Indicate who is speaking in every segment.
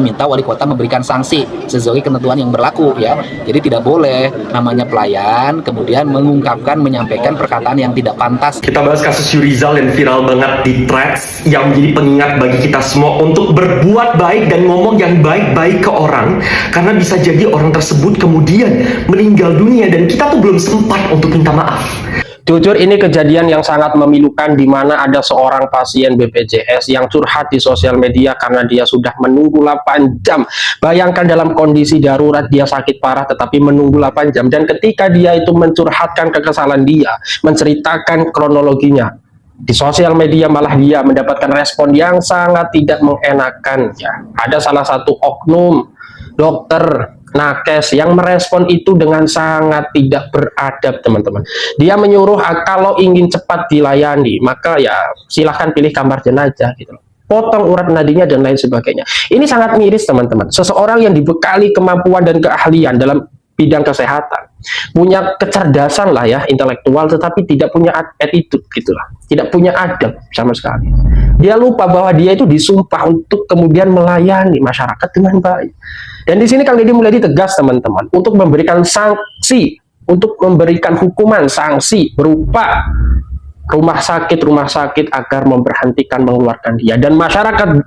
Speaker 1: minta wali kota memberikan sanksi sesuai ketentuan yang berlaku ya. Jadi tidak boleh namanya pelayan kemudian mengungkapkan, menyampaikan perkataan yang tidak pantas.
Speaker 2: Kita bahas kasus Yurizal yang viral banget di Threads yang menjadi pengingat bagi kita semua untuk berbuat baik dan ngomong yang baik-baik ke orang, karena bisa jadi orang tersebut kemudian meninggal dunia dan kita tuh belum sempat untuk minta maaf.
Speaker 3: Jujur ini kejadian yang sangat memilukan, di mana ada seorang pasien BPJS yang curhat di sosial media karena dia sudah menunggu 8 jam. Bayangkan dalam kondisi darurat dia sakit parah tetapi menunggu 8 jam. Dan ketika dia itu mencurhatkan kekesalan dia, menceritakan kronologinya, di sosial media malah dia mendapatkan respon yang sangat tidak mengenakan ya. Ada salah satu oknum dokter nakes yang merespon itu dengan sangat tidak beradab, teman-teman. Dia menyuruh kalau ingin cepat dilayani maka ya silahkan pilih kamar jenazah gitu, potong urat nadinya dan lain sebagainya. Ini sangat miris, teman-teman. Seseorang yang dibekali kemampuan dan keahlian dalam bidang kesehatan, punya kecerdasan lah ya, intelektual, tetapi tidak punya attitude gitulah, tidak punya adab sama sekali. Dia lupa bahwa dia itu disumpah untuk kemudian melayani masyarakat dengan baik. Dan di sini Kang Deddy mulai ditegas, teman-teman, untuk memberikan sanksi, untuk memberikan hukuman sanksi berupa rumah sakit agar memberhentikan mengeluarkan dia. Dan masyarakat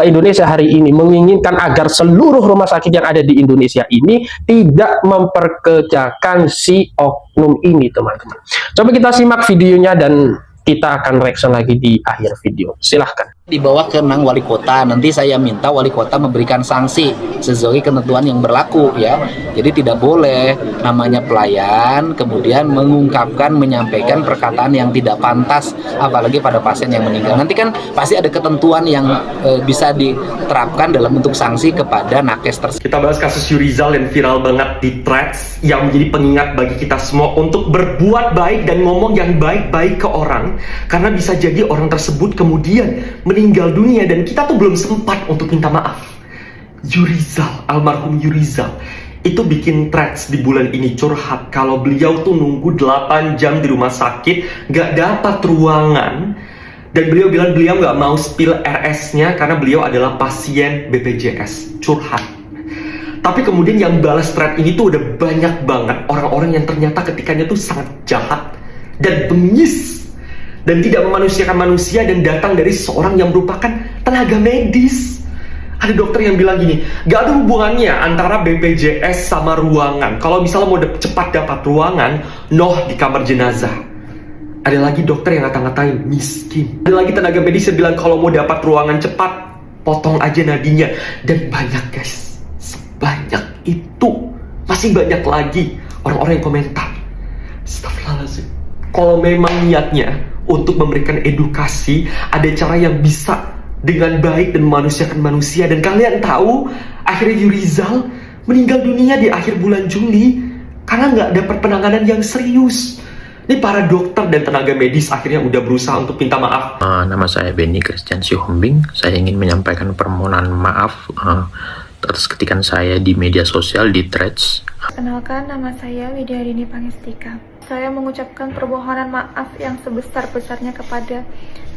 Speaker 3: Indonesia hari ini menginginkan agar seluruh rumah sakit yang ada di Indonesia ini tidak memperkerjakan si oknum ini, teman-teman. Coba kita simak videonya dan kita akan reaction lagi di akhir video. Silahkan.
Speaker 1: Dibawa ke wali kota, nanti saya minta wali kota memberikan sanksi sesuai ketentuan yang berlaku ya. Jadi tidak boleh namanya pelayan kemudian mengungkapkan, menyampaikan perkataan yang tidak pantas, apalagi pada pasien yang meninggal. Nanti kan pasti ada ketentuan yang bisa diterapkan dalam bentuk sanksi kepada nakes tersebut.
Speaker 2: Kita bahas kasus Yurizal yang viral banget di Threads yang menjadi pengingat bagi kita semua untuk berbuat baik dan ngomong yang baik-baik ke orang, karena bisa jadi orang tersebut kemudian meninggal dunia dan kita tuh belum sempat untuk minta maaf. Yurizal, almarhum Yurizal itu bikin Threads di bulan ini curhat kalau beliau tuh nunggu 8 jam di rumah sakit, gak dapat ruangan, dan beliau bilang beliau gak mau spill RS-nya karena beliau adalah pasien BPJS. Curhat. Tapi kemudian yang balas thread ini tuh udah banyak banget orang-orang yang ternyata ketikanya tuh sangat jahat dan bengis dan tidak memanusiakan manusia, dan datang dari seorang yang merupakan tenaga medis. Ada dokter yang bilang gini, gak ada hubungannya antara BPJS sama ruangan. Kalau misalnya mau cepat dapat ruangan, di kamar jenazah. Ada lagi dokter yang ngata-ngatain miskin. Ada lagi tenaga medis yang bilang kalau mau dapat ruangan cepat, potong aja nadinya. Dan banyak guys, sebanyak itu. Masih banyak lagi orang-orang yang komentar. Astagfirullahaladzim. Kalau memang niatnya untuk memberikan edukasi, ada cara yang bisa dengan baik dan memanusiakan manusia. Dan kalian tahu, akhirnya Yurizal meninggal dunia di akhir bulan Juli karena nggak dapat penanganan yang serius. Ini para dokter dan tenaga medis akhirnya udah berusaha untuk minta maaf.
Speaker 4: Nama saya Benny Christian Sihombing. Saya ingin menyampaikan permohonan maaf atas ketikan saya di media sosial di Threads.
Speaker 5: Kenalkan, nama saya Widyadini Pangestika. Saya mengucapkan permohonan maaf yang sebesar-besarnya kepada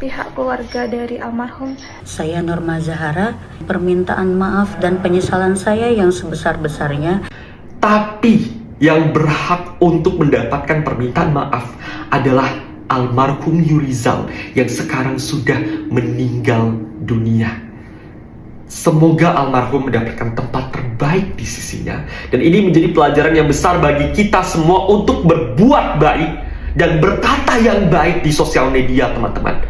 Speaker 5: pihak keluarga dari almarhum.
Speaker 6: Saya Norma Zahara, permintaan maaf dan penyesalan saya yang sebesar-besarnya.
Speaker 2: Tapi yang berhak untuk mendapatkan permintaan maaf adalah almarhum Yurizal yang sekarang sudah meninggal dunia. Semoga almarhum mendapatkan tempat terbaik di sisinya. Dan ini menjadi pelajaran yang besar bagi kita semua untuk berbuat baik dan berkata yang baik di sosial media, teman-teman.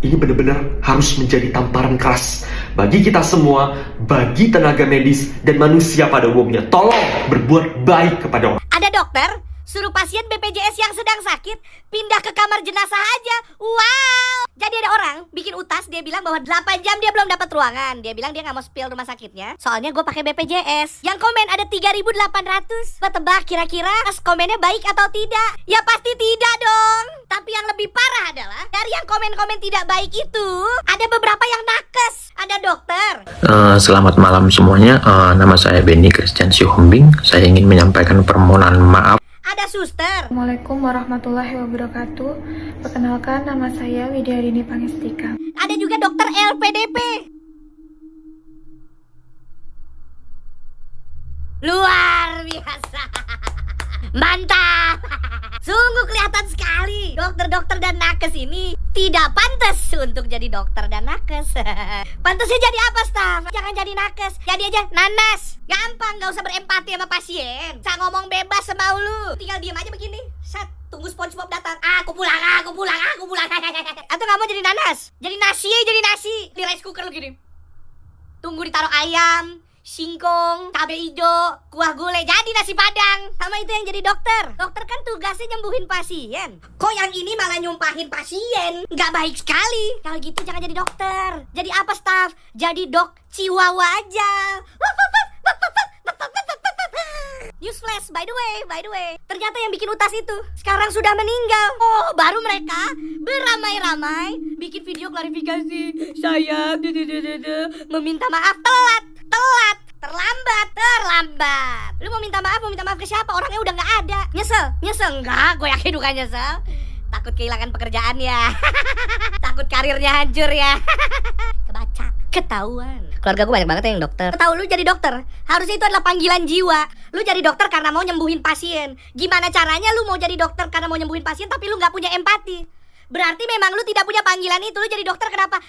Speaker 2: Ini benar-benar harus menjadi tamparan keras bagi kita semua, bagi tenaga medis dan manusia pada umumnya. Tolong berbuat baik kepada orang.
Speaker 7: Ada dokter suruh pasien BPJS yang sedang sakit pindah ke kamar jenazah aja. Wow. Jadi ada orang bikin utas, dia bilang bahwa 8 jam dia belum dapat ruangan. Dia bilang dia nggak mau spill rumah sakitnya, soalnya gue pakai BPJS. Yang komen ada 3.800. Tebak kira-kira komennya baik atau tidak? Ya pasti tidak dong. Tapi yang lebih parah adalah dari yang komen-komen tidak baik itu ada beberapa yang nakes. Ada dokter.
Speaker 4: Selamat malam semuanya. Nama saya Benny Christian Sihombing. Saya ingin menyampaikan permohonan maaf.
Speaker 7: Ada suster.
Speaker 5: Assalamualaikum warahmatullahi wabarakatuh. Perkenalkan, nama saya Widyadini Pangestika.
Speaker 7: Ada juga dokter LPDP. Luar biasa. Mantap. Sungguh kelihatan sekali dokter-dokter dan nakes ini tidak pantas untuk jadi dokter dan nakes. Pantasnya jadi apa, Staff? Jangan jadi nakes, jadi aja nanas. Gampang, gak usah berempati sama pasien. Bisa ngomong bebas semau lu. Tinggal diem aja begini. Set, tunggu SpongeBob datang. Aku pulang. Atau gak mau jadi nanas? Jadi nasi. Di rice cooker lu gini. Tunggu ditaruh ayam, singkong, cabai hijau, kuah gulai, jadi nasi padang. Sama itu yang jadi dokter. Dokter kan tugasnya nyembuhin pasien. Kok yang ini malah nyumpahin pasien? Nggak baik sekali. Kalau gitu jangan jadi dokter. Jadi apa, Staff? Jadi dok Chihuahua aja. Newsflash, by the way, ternyata yang bikin utas itu sekarang sudah meninggal. Oh, baru mereka beramai-ramai bikin video klarifikasi. Saya meminta maaf telat, terlambat. Lu mau minta maaf ke siapa? Orangnya udah nggak ada. Nyesel enggak? Gue yakin bukan nyesel. Takut kehilangan pekerjaan ya. Takut karirnya hancur ya. Kebaca, ketahuan. Keluarga gue banyak banget yang dokter. Tahu lu jadi dokter, harusnya itu adalah panggilan jiwa. Lu jadi dokter karena mau nyembuhin pasien. Gimana caranya lu mau jadi dokter karena mau nyembuhin pasien tapi lu nggak punya empati? Berarti memang lu tidak punya panggilan itu. Lu jadi dokter kenapa?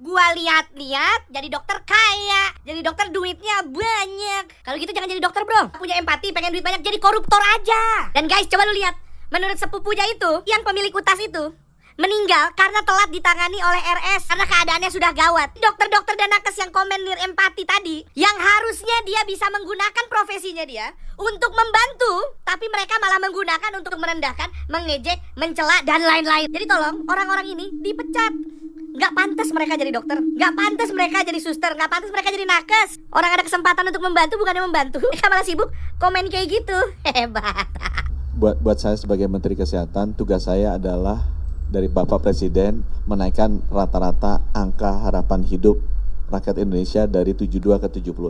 Speaker 7: Gua lihat-lihat jadi dokter kaya, jadi dokter duitnya banyak. Kalau gitu jangan jadi dokter, bro. Punya empati, pengen duit banyak, jadi koruptor aja. Dan guys, coba lu lihat, menurut sepupunya itu, yang pemilik utas itu meninggal karena telat ditangani oleh RS karena keadaannya sudah gawat. Dokter-dokter dan nakes yang komen nir empati tadi, yang harusnya dia bisa menggunakan profesinya dia untuk membantu, tapi mereka malah menggunakan untuk merendahkan, mengejek, mencela, dan lain-lain. Jadi tolong, orang-orang ini dipecat. Gak pantas mereka jadi dokter, gak pantas mereka jadi suster, gak pantas mereka jadi nakes. Orang ada kesempatan untuk membantu bukannya membantu, mereka malah sibuk komen kayak gitu. Hebat.
Speaker 8: Buat saya sebagai Menteri Kesehatan, tugas saya adalah dari Bapak Presiden menaikkan rata-rata angka harapan hidup rakyat Indonesia dari 72 ke 76.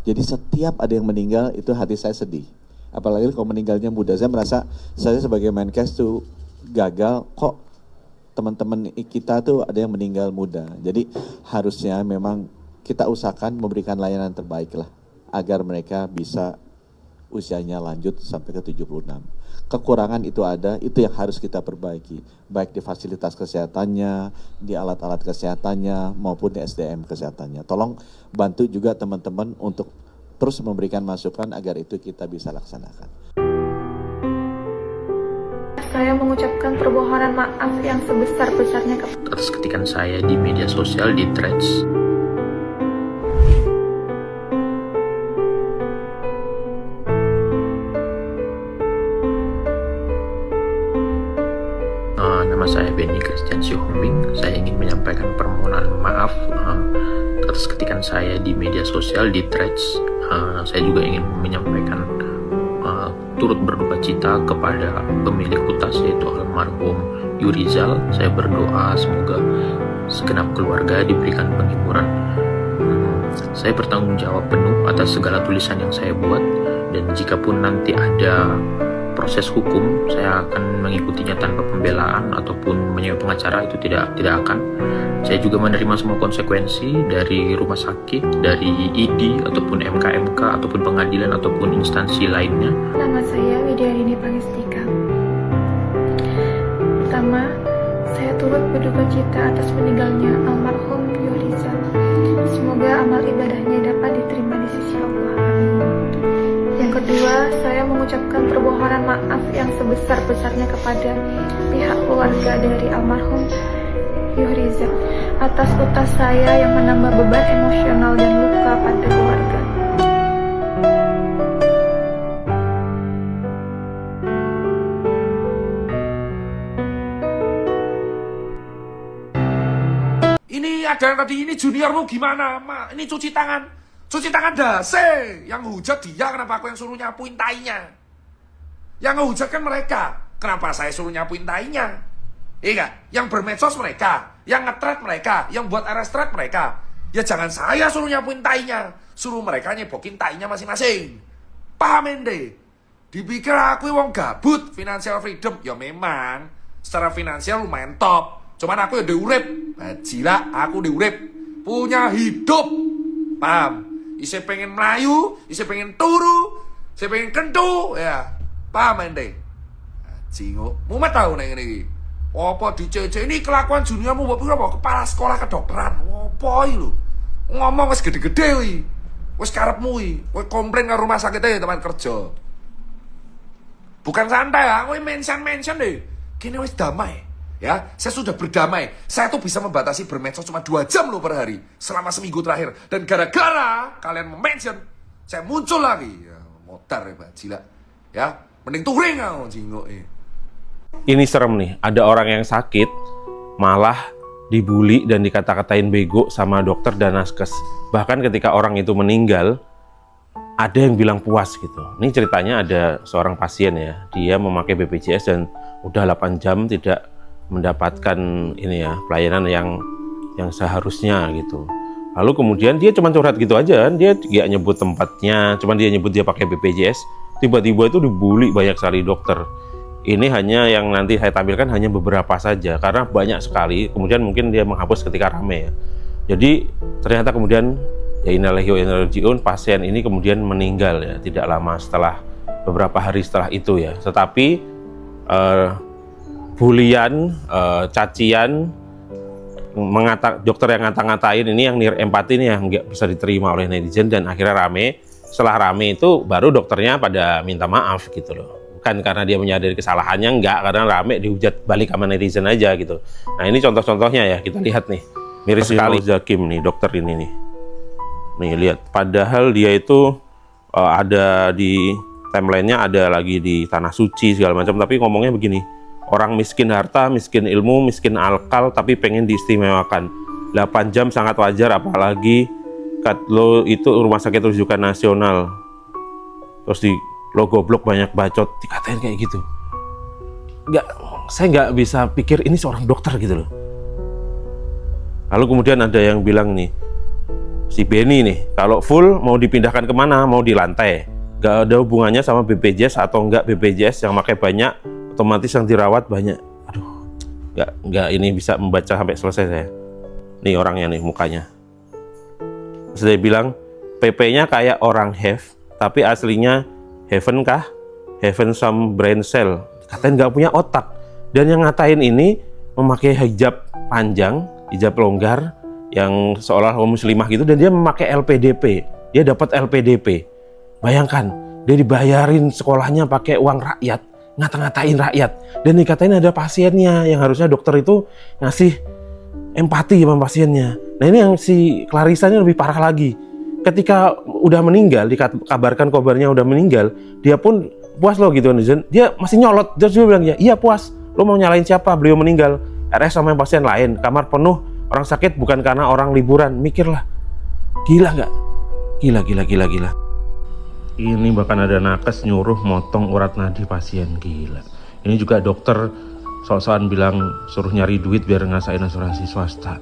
Speaker 8: Jadi setiap ada yang meninggal itu hati saya sedih. Apalagi kalau meninggalnya muda. Saya merasa saya sebagai Menkes tuh gagal, kok teman-teman kita tuh ada yang meninggal muda. Jadi harusnya memang kita usahakan memberikan layanan terbaik lah agar mereka bisa usianya lanjut sampai ke 76. Kekurangan itu ada, itu yang harus kita perbaiki, baik di fasilitas kesehatannya, di alat-alat kesehatannya, maupun di SDM kesehatannya. Tolong bantu juga teman-teman untuk terus memberikan masukan agar itu kita bisa laksanakan.
Speaker 5: Saya mengucapkan permohonan maaf yang sebesar-besarnya
Speaker 4: atas ketikan saya di media sosial di Threads. Nama saya Benny Christian Sihombing. Saya ingin menyampaikan permohonan maaf atas ketikan saya di media sosial di Threads. Saya juga ingin menyampaikan turut berduka cita kepada pemilik utas yaitu almarhum Yurizal. Saya berdoa semoga segenap keluarga diberikan penghiburan. Saya bertanggung jawab penuh atas segala tulisan yang saya buat, dan jikapun nanti ada proses hukum, saya akan mengikutinya tanpa pembelaan ataupun menyewa pengacara, itu tidak akan. Saya juga menerima semua konsekuensi dari rumah sakit, dari ID ataupun MK ataupun pengadilan ataupun instansi lainnya.
Speaker 5: Nama saya Widyadini Pangestika. Pertama, saya turut berduka cita atas meninggalnya almarhum Yurizal. Semoga amal ibadahnya dapat diterima di sisi Allah. Amin. Yang kedua, saya mengucapkan permohonan maaf yang sebesar-besarnya kepada pihak keluarga dari almarhum Yurizal atas utas saya yang menambah beban emosional dan luka pada keluarga.
Speaker 9: Ini ada yang tadi, ini junior lu gimana, Ma? Ini cuci tangan dase. Yang hujat dia, kenapa aku yang suruh nyapuin tainya? Yang ngehujat kan mereka, kenapa saya suruh nyapuin tainya? Iya, yang bermedsos mereka, yang nge-thread mereka, yang buat RS thread mereka. Ya jangan saya suruh nyapuin tainya, suruh mereka nyebokin tainya masing-masing. Pahamin deh. Dipikir aku wong gabut, financial freedom. Ya memang, secara finansial lumayan top. Cuman aku ya diurip. Bajila, aku diurip. Punya hidup. Paham? isih pengen melayu, isih pengen turu, isih pengen kentu, ya. Paham ente? Jinguk, mumet tau neng ini. Apa dicece ini kelakuan juniormu mbok pira apa kepala sekolah kedokteran. Apa iki lho? Ngomong wis gede-gede kuwi. Wis karepmu iki. Kowe komplain karo rumah sakit ae teman kerja. Bukan santai ya, kowe mention deh. Kene wis damai. Ya, saya sudah berdamai. Saya tuh bisa membatasi bermedsos cuma 2 jam loh per hari selama seminggu terakhir. Dan gara-gara kalian mention, saya muncul lagi. Ya, motor ya, Pak Jila. Ya, mending touring kau jingok.
Speaker 10: Ini serem nih, ada orang yang sakit malah dibully dan dikata-katain bego sama dokter dan naskes. Bahkan ketika orang itu meninggal, ada yang bilang puas gitu. Ini ceritanya ada seorang pasien ya, dia memakai BPJS dan udah 8 jam tidak mendapatkan ini ya pelayanan yang seharusnya gitu. Lalu kemudian dia cuma curhat gitu aja, dia nggak nyebut tempatnya, cuma dia nyebut dia pakai BPJS. Tiba-tiba itu dibully banyak sekali dokter. Ini hanya yang nanti saya tampilkan hanya beberapa saja karena banyak sekali. Kemudian mungkin dia menghapus ketika rame ya. Jadi ternyata kemudian ya innalillahi wa inna ilaihi raji'un, pasien ini kemudian meninggal ya tidak lama setelah beberapa hari setelah itu ya. Tetapi bulian, cacian, dokter yang ngata-ngatain ini yang empati ini yang nggak bisa diterima oleh netizen dan akhirnya rame. Setelah rame itu baru dokternya pada minta maaf gitu loh. Bukan karena dia menyadari kesalahannya, enggak, karena rame dihujat balik sama netizen aja gitu. Nah ini contoh-contohnya ya, kita lihat nih. Miris sekali Zakim nih, dokter ini nih. Nih lihat, padahal dia itu ada di timelinenya, ada lagi di Tanah Suci segala macam, tapi ngomongnya begini. Orang miskin harta, miskin ilmu, miskin akal, tapi pengen diistimewakan. 8 jam sangat wajar, apalagi lo itu rumah sakit rujukan nasional. Terus di lo goblok banyak bacot, dikatain kayak gitu. Saya nggak bisa pikir ini seorang dokter gitu loh. Lalu kemudian ada yang bilang nih, si Benny nih, kalau full mau dipindahkan kemana? Mau di lantai. Nggak ada hubungannya sama BPJS atau enggak BPJS yang pakai banyak, otomatis yang dirawat banyak. Aduh, nggak ini bisa membaca sampai selesai saya. Nih orangnya nih mukanya. Terus dia bilang PP-nya kayak orang have, tapi aslinya heaven kah? Heaven some brain cell. Katanya nggak punya otak. Dan yang ngatain ini memakai hijab panjang, hijab longgar, yang seolah muslimah gitu, dan dia memakai LPDP. Dia dapat LPDP. Bayangkan, dia dibayarin sekolahnya pakai uang rakyat, ngata-ngatain rakyat, dan dikatain ada pasiennya yang harusnya dokter itu ngasih empati sama pasiennya. Nah ini yang si Clarissa ini lebih parah lagi. Ketika udah meninggal, dikabarkan kabarnya udah meninggal, dia pun puas loh gitu netizen. Dia masih nyolot, dia bilang ya, iya puas. Lo mau nyalain siapa? Beliau meninggal. RS sama yang pasien lain, kamar penuh, orang sakit bukan karena orang liburan. Mikirlah, gila nggak? Gila. Ini bahkan ada nakes nyuruh motong urat nadi pasien, gila. Ini juga dokter sok-sokan bilang suruh nyari duit biar ngasain asuransi swasta.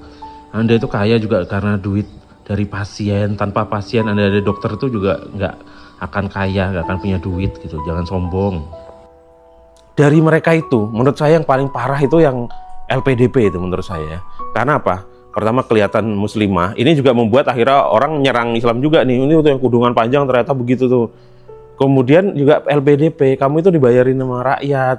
Speaker 10: Anda itu kaya juga karena duit dari pasien. Tanpa pasien Anda ada dokter itu juga nggak akan kaya, nggak akan punya duit gitu. Jangan sombong. Dari mereka itu, menurut saya yang paling parah itu yang LPDP itu menurut saya. Karena apa? Pertama kelihatan muslimah, ini juga membuat akhirnya orang nyerang Islam juga nih. Ini tuh yang kudungan panjang ternyata begitu tuh. Kemudian juga LPDP, kamu itu dibayarin sama rakyat,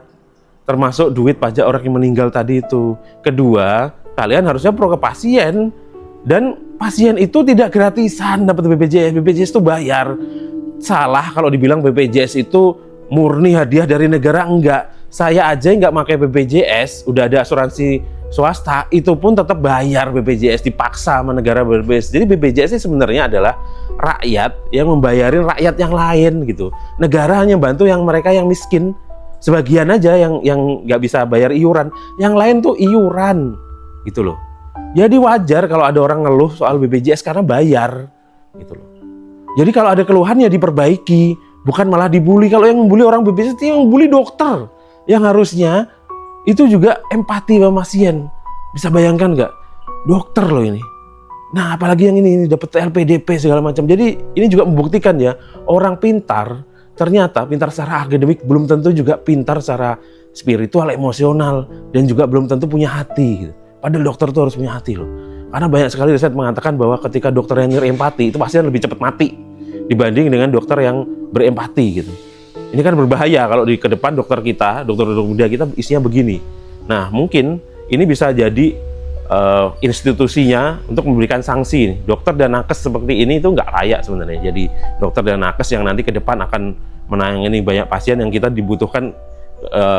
Speaker 10: termasuk duit pajak orang yang meninggal tadi itu. Kedua, kalian harusnya pro ke pasien, dan pasien itu tidak gratisan dapat BPJS. BPJS itu bayar. Salah kalau dibilang BPJS itu murni hadiah dari negara, enggak. Saya aja nggak pakai BPJS, udah ada asuransi swasta, itu pun tetap bayar BPJS, dipaksa sama negara BPJS. Jadi BPJS ini sebenarnya adalah rakyat yang membayarin rakyat yang lain gitu. Negara hanya bantu yang mereka yang miskin, sebagian aja yang nggak bisa bayar iuran, yang lain tuh iuran gitu loh. Jadi wajar kalau ada orang ngeluh soal BPJS karena bayar gitu loh. Jadi kalau ada keluhan ya diperbaiki, bukan malah dibully. Kalau yang membuli orang BPJS itu yang membuli dokter, yang harusnya itu juga empati sama pasien. Bisa bayangkan nggak? Dokter loh ini. Nah apalagi yang ini dapat LPDP segala macam. Jadi ini juga membuktikan ya, orang pintar ternyata pintar secara akademik belum tentu juga pintar secara spiritual, emosional, dan juga belum tentu punya hati gitu. Padahal dokter tuh harus punya hati loh. Karena banyak sekali riset mengatakan bahwa ketika dokter yang nirempati itu pasien lebih cepat mati dibanding dengan dokter yang berempati gitu. Ini kan berbahaya kalau di ke depan dokter kita, dokter-dokter muda kita isinya begini. Nah, mungkin ini bisa jadi institusinya untuk memberikan sanksi. Dokter dan nakes seperti ini itu nggak layak sebenarnya. Jadi dokter dan nakes yang nanti ke depan akan menangani banyak pasien yang kita dibutuhkan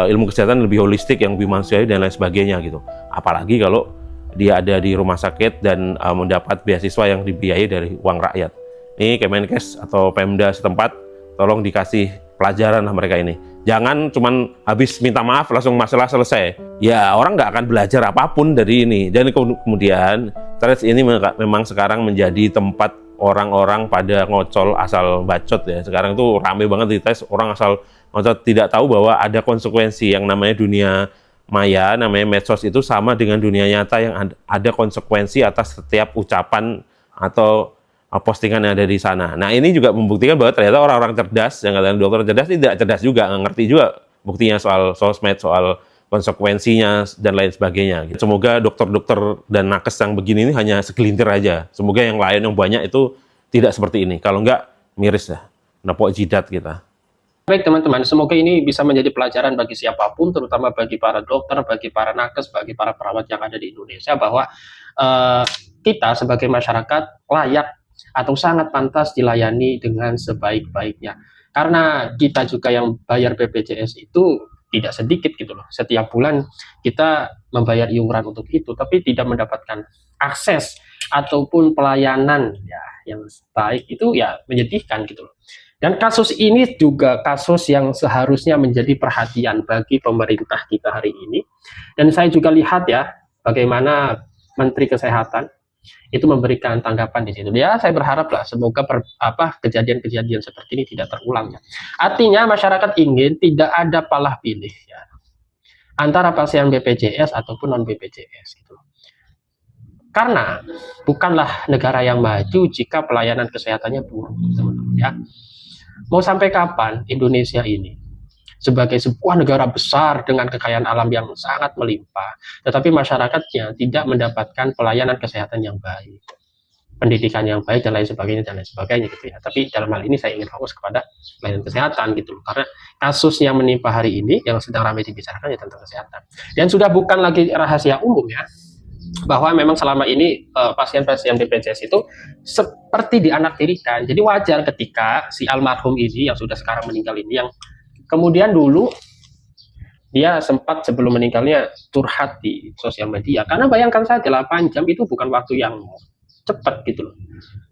Speaker 10: ilmu kesehatan lebih holistik, yang lebih manusiawi dan lain sebagainya gitu. Apalagi kalau dia ada di rumah sakit dan mendapat beasiswa yang dibiayai dari uang rakyat. Ini Kemenkes atau Pemda setempat tolong dikasih pelajaran lah mereka ini. Jangan cuman habis minta maaf langsung masalah selesai. Ya orang nggak akan belajar apapun dari ini. Dan kemudian Threads ini memang sekarang menjadi tempat orang-orang pada ngocol asal bacot ya. Sekarang itu rame banget di tes, orang asal ngocol, tidak tahu bahwa ada konsekuensi. Yang namanya dunia maya, namanya medsos itu sama dengan dunia nyata yang ada konsekuensi atas setiap ucapan atau postingan yang ada di sana. Nah ini juga membuktikan bahwa ternyata orang-orang cerdas, yang katakan dokter cerdas, tidak cerdas juga, nggak ngerti juga buktinya soal sosmed, soal konsekuensinya dan lain sebagainya. Semoga dokter-dokter dan nakes yang begini ini hanya segelintir aja. Semoga yang lain yang banyak itu tidak seperti ini. Kalau nggak miris ya, nepok jidat kita.
Speaker 3: Baik teman-teman, semoga ini bisa menjadi pelajaran bagi siapapun, terutama bagi para dokter, bagi para nakes, bagi para perawat yang ada di Indonesia, bahwa kita sebagai masyarakat layak atau sangat pantas dilayani dengan sebaik-baiknya. Karena kita juga yang bayar BPJS itu tidak sedikit gitu loh. Setiap bulan kita membayar iuran untuk itu, tapi tidak mendapatkan akses ataupun pelayanan ya yang baik, itu ya menyedihkan gitu loh. Dan kasus ini juga kasus yang seharusnya menjadi perhatian bagi pemerintah kita hari ini. Dan saya juga lihat ya bagaimana Menteri Kesehatan itu memberikan tanggapan di situ. Ya saya berharap lah semoga kejadian-kejadian seperti ini tidak terulang ya. Artinya masyarakat ingin tidak ada palah pilih ya antara pasien BPJS ataupun non BPJS gitu. Karena bukanlah negara yang maju jika pelayanan kesehatannya buruk, teman-teman ya. Mau sampai kapan Indonesia ini sebagai sebuah negara besar dengan kekayaan alam yang sangat melimpah, tetapi masyarakatnya tidak mendapatkan pelayanan kesehatan yang baik, pendidikan yang baik dan lain sebagainya gitu ya. Tapi dalam hal ini saya ingin fokus kepada pelayanan kesehatan gitu loh. Karena kasus yang menimpa hari ini yang sedang ramai dibicarakan ya tentang kesehatan. Dan sudah bukan lagi rahasia umum ya, bahwa memang selama ini pasien-pasien BPJS itu seperti dianaktirikan. Jadi wajar ketika si almarhum ini yang sudah sekarang meninggal ini, yang kemudian dulu dia sempat sebelum meninggalnya curhat di sosial media. Karena bayangkan saja 8 jam itu bukan waktu yang cepat gitu loh.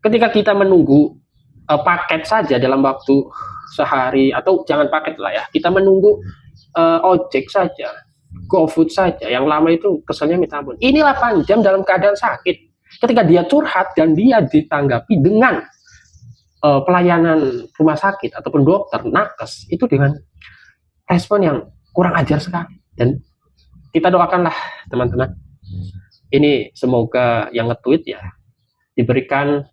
Speaker 3: Ketika kita menunggu paket saja dalam waktu sehari, atau jangan paket lah ya, kita menunggu ojek saja, GoFood saja, yang lama itu kesannya minta ampun. Ini 8 jam dalam keadaan sakit. Ketika dia curhat dan dia ditanggapi dengan pelayanan rumah sakit ataupun dokter, nakes, itu dengan respon yang kurang ajar sekali. Dan kita doakanlah teman-teman, ini semoga yang nge-tweet ya diberikan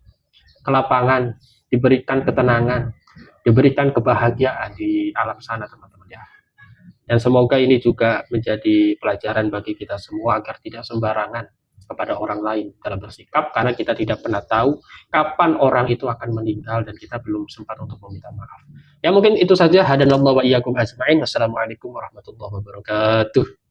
Speaker 3: kelapangan, diberikan ketenangan, diberikan kebahagiaan di alam sana teman-teman ya. Dan semoga ini juga menjadi pelajaran bagi kita semua agar tidak sembarangan kepada orang lain dalam bersikap, karena kita tidak pernah tahu kapan orang itu akan meninggal dan kita belum sempat untuk meminta maaf. Ya mungkin itu saja. Hadanallahu wa iyyakum ajma'in. Wassalamualaikum warahmatullahi wabarakatuh.